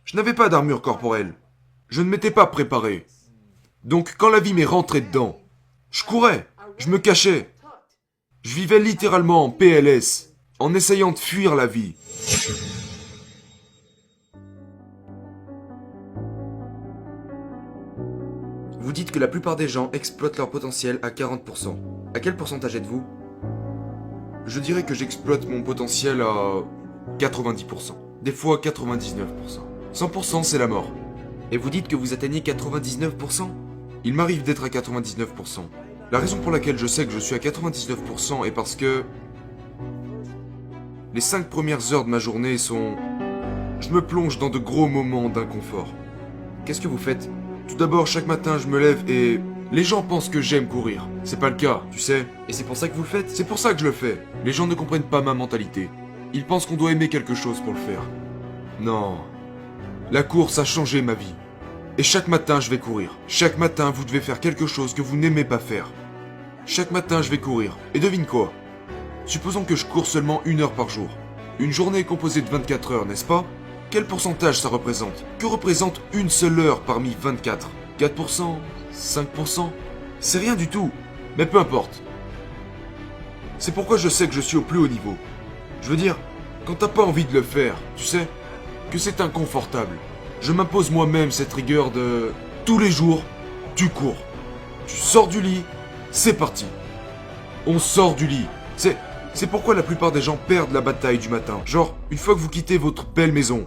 Je n'avais pas d'armure corporelle. Je ne m'étais pas préparé. Donc quand la vie m'est rentrée dedans, je courais, je me cachais. Je vivais littéralement en PLS, en essayant de fuir la vie. Vous dites que la plupart des gens exploitent leur potentiel à 40%. À quel pourcentage êtes-vous? Je dirais que j'exploite mon potentiel à 90%. Des fois 99%. 100% c'est la mort. Et vous dites que vous atteignez 99%? Il m'arrive d'être à 99%. La raison pour laquelle je sais que je suis à 99% est parce que... les 5 premières heures de ma journée sont... je me plonge dans de gros moments d'inconfort. Qu'est-ce que vous faites? Tout d'abord, chaque matin, je me lève et... les gens pensent que j'aime courir. C'est pas le cas, tu sais. Et c'est pour ça que vous le faites? C'est pour ça que je le fais. Les gens ne comprennent pas ma mentalité. Ils pensent qu'on doit aimer quelque chose pour le faire. Non. La course a changé ma vie. Et chaque matin, je vais courir. Chaque matin, vous devez faire quelque chose que vous n'aimez pas faire. Chaque matin, je vais courir. Et devine quoi? Supposons que je cours seulement 1 heure par jour. Une journée est composée de 24 heures, n'est-ce pas? Quel pourcentage ça représente? Que représente une seule heure parmi 24? 4%? 5%? C'est rien du tout. Mais peu importe. C'est pourquoi je sais que je suis au plus haut niveau. Je veux dire, quand t'as pas envie de le faire, tu sais, que c'est inconfortable. Je m'impose moi-même cette rigueur de... tous les jours, tu cours. Tu sors du lit, c'est parti. On sort du lit. C'est pourquoi la plupart des gens perdent la bataille du matin. Genre, une fois que vous quittez votre belle maison,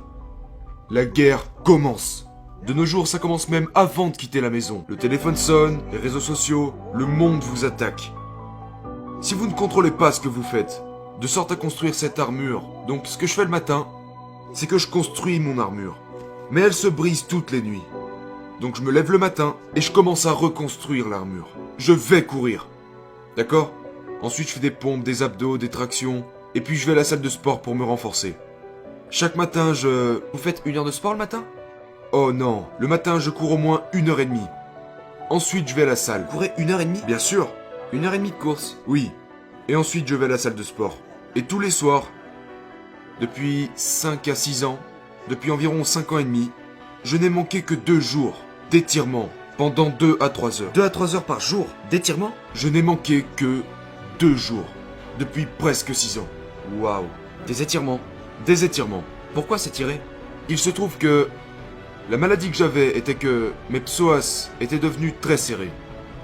la guerre commence. De nos jours, ça commence même avant de quitter la maison. Le téléphone sonne, les réseaux sociaux, le monde vous attaque. Si vous ne contrôlez pas ce que vous faites, de sorte à construire cette armure, donc ce que je fais le matin, c'est que je construis mon armure. Mais elle se brise toutes les nuits. Donc je me lève le matin et je commence à reconstruire l'armure. Je vais courir. D'accord? Ensuite je fais des pompes, des abdos, des tractions, et puis je vais à la salle de sport pour me renforcer. Chaque matin je... Vous faites 1 heure de sport le matin? Oh non, le matin je cours au moins 1h30. Ensuite je vais à la salle. Vous courez 1h30? Bien sûr. 1h30 de course? Oui. Et ensuite je vais à la salle de sport. Et tous les soirs, depuis 5 à 6 ans, depuis environ 5 ans et demi, je n'ai manqué que 2 jours d'étirement pendant 2 à 3 heures. 2 à 3 heures par jour d'étirement? Je n'ai manqué que 2 jours depuis presque 6 ans. Waouh. Des étirements? Des étirements. Pourquoi s'étirer? Il se trouve que la maladie que j'avais était que mes psoas étaient devenus très serrés.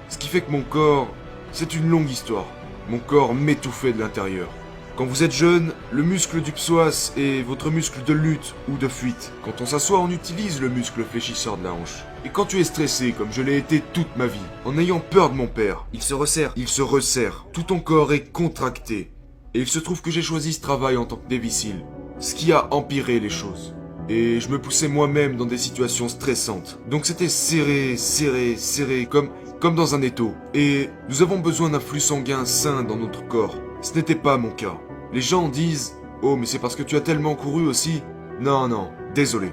Ce qui fait que mon corps, c'est une longue histoire. Mon corps m'étouffait de l'intérieur. Quand vous êtes jeune, le muscle du psoas est votre muscle de lutte ou de fuite. Quand on s'assoit, on utilise le muscle fléchisseur de la hanche. Et quand tu es stressé, comme je l'ai été toute ma vie, en ayant peur de mon père, Il se resserre. il se resserre. Tout ton corps est contracté. Et il se trouve que j'ai choisi ce travail en tant que dévicile. Ce qui a empiré les choses. Et je me poussais moi-même dans des situations stressantes. Donc c'était serré, serré, serré, comme dans un étau. Et nous avons besoin d'un flux sanguin sain dans notre corps. Ce n'était pas mon cas. Les gens disent « Oh, mais c'est parce que tu as tellement couru aussi ?» Non, non, désolé.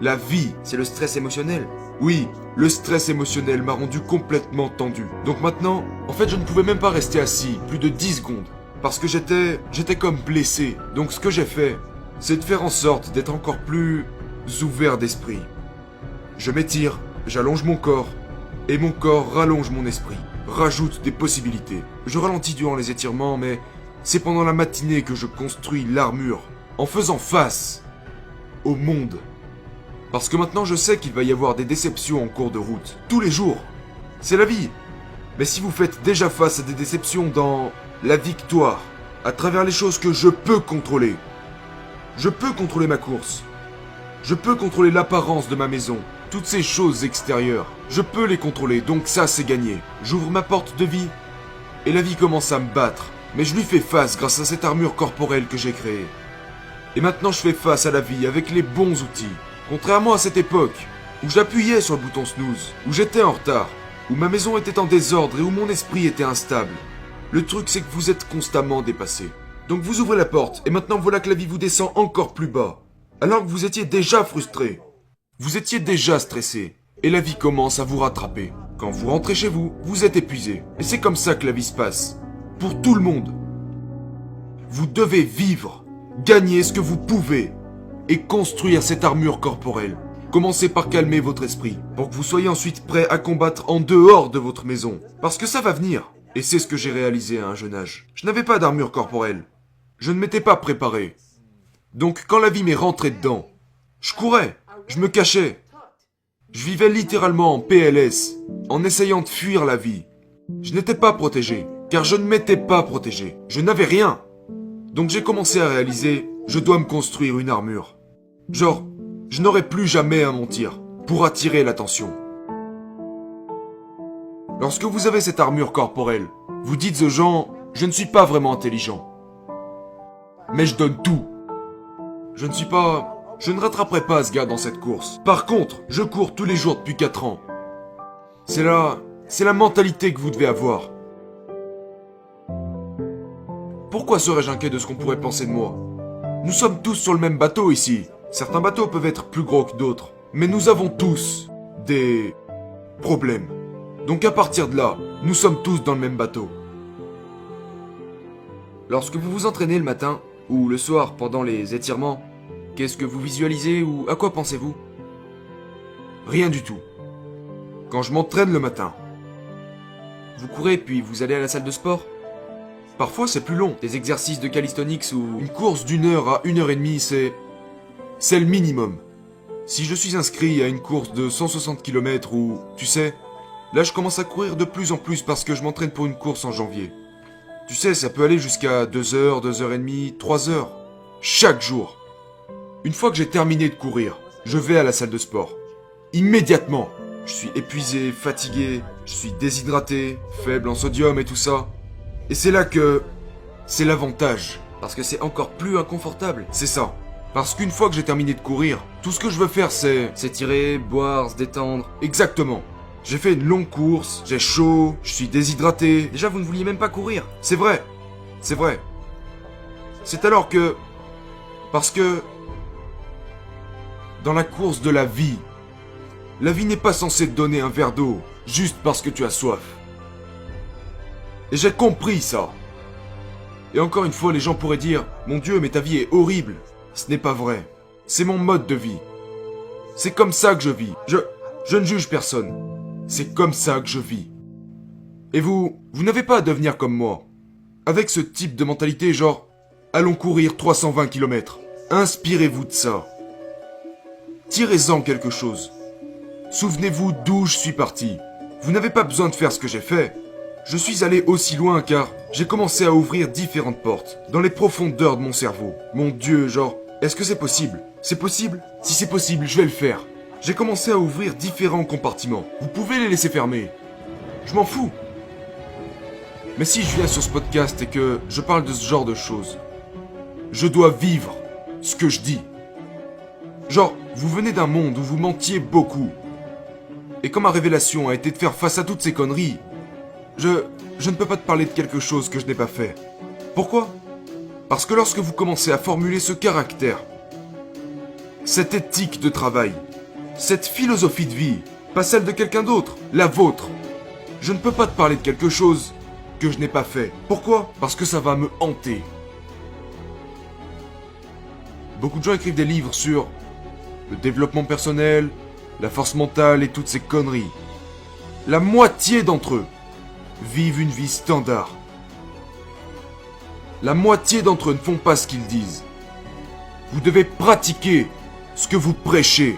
La vie, C'est le stress émotionnel. oui, le stress émotionnel m'a rendu complètement tendu. Donc maintenant, en fait, je ne pouvais même pas rester assis plus de 10 secondes. Parce que j'étais comme blessé. Donc ce que j'ai fait, c'est de faire en sorte d'être encore plus ouvert d'esprit. Je m'étire, j'allonge mon corps, et mon corps rallonge mon esprit, rajoute des possibilités. Je ralentis durant les étirements, mais c'est pendant la matinée que je construis l'armure, en faisant face au monde. Parce que maintenant je sais qu'il va y avoir des déceptions en cours de route, tous les jours. C'est la vie. Mais si vous faites déjà face à des déceptions dans la victoire, à travers les choses que je peux contrôler, je peux contrôler ma course. Je peux contrôler l'apparence de ma maison. Toutes ces choses extérieures. Je peux les contrôler, donc ça c'est gagné. J'ouvre ma porte de vie, et la vie commence à me battre. Mais je lui fais face grâce à cette armure corporelle que j'ai créée. Et maintenant je fais face à la vie avec les bons outils. Contrairement à cette époque, où j'appuyais sur le bouton snooze, où j'étais en retard, où ma maison était en désordre et où mon esprit était instable. Le truc c'est que vous êtes constamment dépassé. Donc vous ouvrez la porte, et maintenant voilà que la vie vous descend encore plus bas. Alors que vous étiez déjà frustré. Vous étiez déjà stressé. Et la vie commence à vous rattraper. Quand vous rentrez chez vous, vous êtes épuisé. Et c'est comme ça que la vie se passe. Pour tout le monde. Vous devez vivre. Gagner ce que vous pouvez. et construire cette armure corporelle. Commencez par calmer votre esprit, pour que vous soyez ensuite prêt à combattre en dehors de votre maison. Parce que ça va venir. Et c'est ce que j'ai réalisé à un jeune âge. Je n'avais pas d'armure corporelle. Je ne m'étais pas préparé. Donc quand la vie m'est rentrée dedans, je courais, je me cachais. Je vivais littéralement en PLS, en essayant de fuir la vie. Je n'étais pas protégé, car je ne m'étais pas protégé. Je n'avais rien. Donc j'ai commencé à réaliser, je dois me construire une armure. Genre, je n'aurai plus jamais à mentir, pour attirer l'attention. Lorsque vous avez cette armure corporelle, vous dites aux gens, je ne suis pas vraiment intelligent. Mais je donne tout. Je ne rattraperai pas ce gars dans cette course. Par contre, je cours tous les jours depuis 4 ans. C'est la mentalité que vous devez avoir. Pourquoi serais-je inquiet de ce qu'on pourrait penser de moi? Nous sommes tous sur le même bateau ici. Certains bateaux peuvent être plus gros que d'autres, mais nous avons tous des problèmes. Donc à partir de là, nous sommes tous dans le même bateau. Lorsque vous vous entraînez le matin, ou le soir pendant les étirements, qu'est-ce que vous visualisez ou à quoi pensez-vous? Rien du tout. Quand je m'entraîne le matin, Vous courez puis vous allez à la salle de sport? parfois c'est plus long. Des exercices de calisthenics ou... Une course d'1 heure à 1 h 30, c'est le minimum. Si je suis inscrit à une course de 160 km ou, tu sais, là je commence à courir de plus en plus parce que je m'entraîne pour une course en janvier. Tu sais, ça peut aller jusqu'à 2 heures, 2 heures et demie, 3 heures. Chaque jour. Une fois que j'ai terminé de courir, je vais à la salle de sport. Immédiatement. Je suis épuisé, fatigué, je suis déshydraté, faible en sodium et tout ça. Et c'est là que... c'est l'avantage. Parce que c'est encore plus inconfortable. C'est ça. Parce qu'une fois que j'ai terminé de courir, tout ce que je veux faire c'est... S'étirer, boire, se détendre. Exactement. J'ai fait une longue course, j'ai chaud, je suis déshydraté. Déjà, vous ne vouliez même pas courir. C'est vrai. C'est vrai. C'est alors que... Parce que... Dans la course de la vie n'est pas censée te donner un verre d'eau juste parce que tu as soif. Et j'ai compris ça. Et encore une fois, les gens pourraient dire « Mon Dieu, mais ta vie est horrible !» Ce n'est pas vrai. C'est mon mode de vie. C'est comme ça que je vis. Je ne juge personne. C'est comme ça que je vis. Et vous n'avez pas à devenir comme moi. Avec ce type de mentalité genre « Allons courir 320 km ». Inspirez-vous de ça. Tirez-en quelque chose. Souvenez-vous d'où je suis parti. Vous n'avez pas besoin de faire ce que j'ai fait. Je suis allé aussi loin car j'ai commencé à ouvrir différentes portes dans les profondeurs de mon cerveau. Mon Dieu, genre, est-ce que c'est possible? C'est possible? Si c'est possible, je vais le faire. J'ai commencé à ouvrir différents compartiments. Vous pouvez les laisser fermer. Je m'en fous. Mais si je viens sur ce podcast et que je parle de ce genre de choses, je dois vivre ce que je dis. Genre, vous venez d'un monde où vous mentiez beaucoup. Et quand ma révélation a été de faire face à toutes ces conneries, je ne peux pas te parler de quelque chose que je n'ai pas fait. Pourquoi? Parce que lorsque vous commencez à formuler ce caractère, cette éthique de travail, cette philosophie de vie, pas celle de quelqu'un d'autre, la vôtre, je ne peux pas te parler de quelque chose que je n'ai pas fait. Pourquoi? Parce que ça va me hanter. Beaucoup de gens écrivent des livres sur le développement personnel, la force mentale et toutes ces conneries. La moitié d'entre eux vivent une vie standard. La moitié d'entre eux ne font pas ce qu'ils disent. Vous devez pratiquer ce que vous prêchez.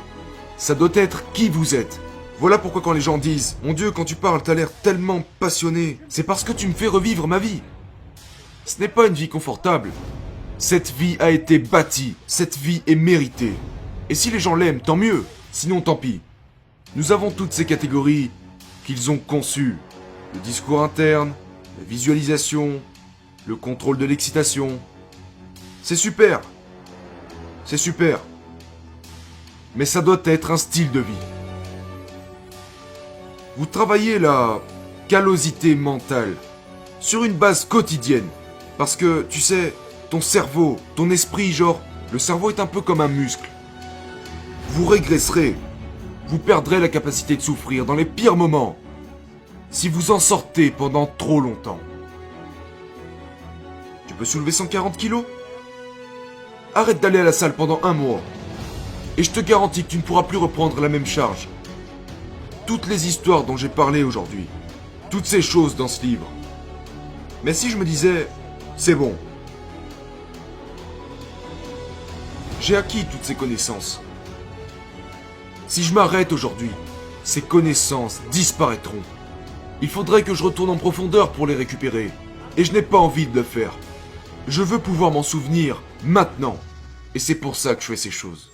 Ça doit être qui vous êtes. Voilà pourquoi quand les gens disent « Mon Dieu, quand tu parles, t'as l'air tellement passionné. » C'est parce que tu me fais revivre ma vie. Ce n'est pas une vie confortable. Cette vie a été bâtie. Cette vie est méritée. Et si les gens l'aiment, tant mieux. Sinon, tant pis. Nous avons toutes ces catégories qu'ils ont conçues. Le discours interne, la visualisation, le contrôle de l'excitation. C'est super. C'est super. Mais ça doit être un style de vie. Vous travaillez la callosité mentale sur une base quotidienne. Parce que, tu sais, ton cerveau, ton esprit, genre, le cerveau est un peu comme un muscle. Vous régresserez. Vous perdrez la capacité de souffrir dans les pires moments. Si vous en sortez pendant trop longtemps. Tu peux soulever 140 kilos? Arrête d'aller à la salle pendant 1 mois. Et je te garantis que tu ne pourras plus reprendre la même charge. Toutes les histoires dont j'ai parlé aujourd'hui, toutes ces choses dans ce livre. Mais si je me disais, c'est bon. J'ai acquis toutes ces connaissances. Si je m'arrête aujourd'hui, ces connaissances disparaîtront. Il faudrait que je retourne en profondeur pour les récupérer. Et je n'ai pas envie de le faire. Je veux pouvoir m'en souvenir maintenant. Et c'est pour ça que je fais ces choses.